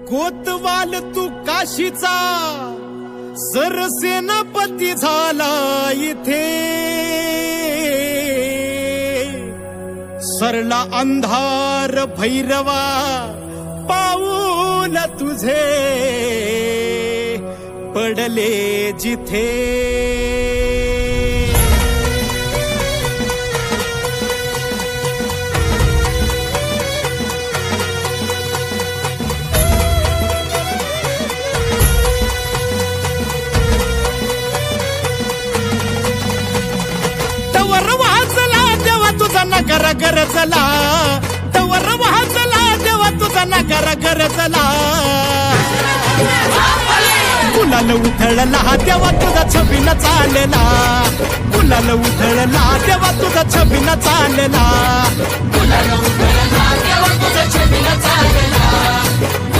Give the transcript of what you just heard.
कोतवाल तू काशीचा सरसेनापती झाला इथे, सरला अंधार भैरवा पाऊल तुझे पडले जिथे। तवर वाचला देवा तुझा नगर गरजला, तवर वाचला देवा तुझा नगर गरजला। गुलाल उधळला देवा तुझा छबिन चालला, गुलाल उधळला देवा तुझा छबिन चालला, गुलाल उधळला देवा तुझा छबिन चालला।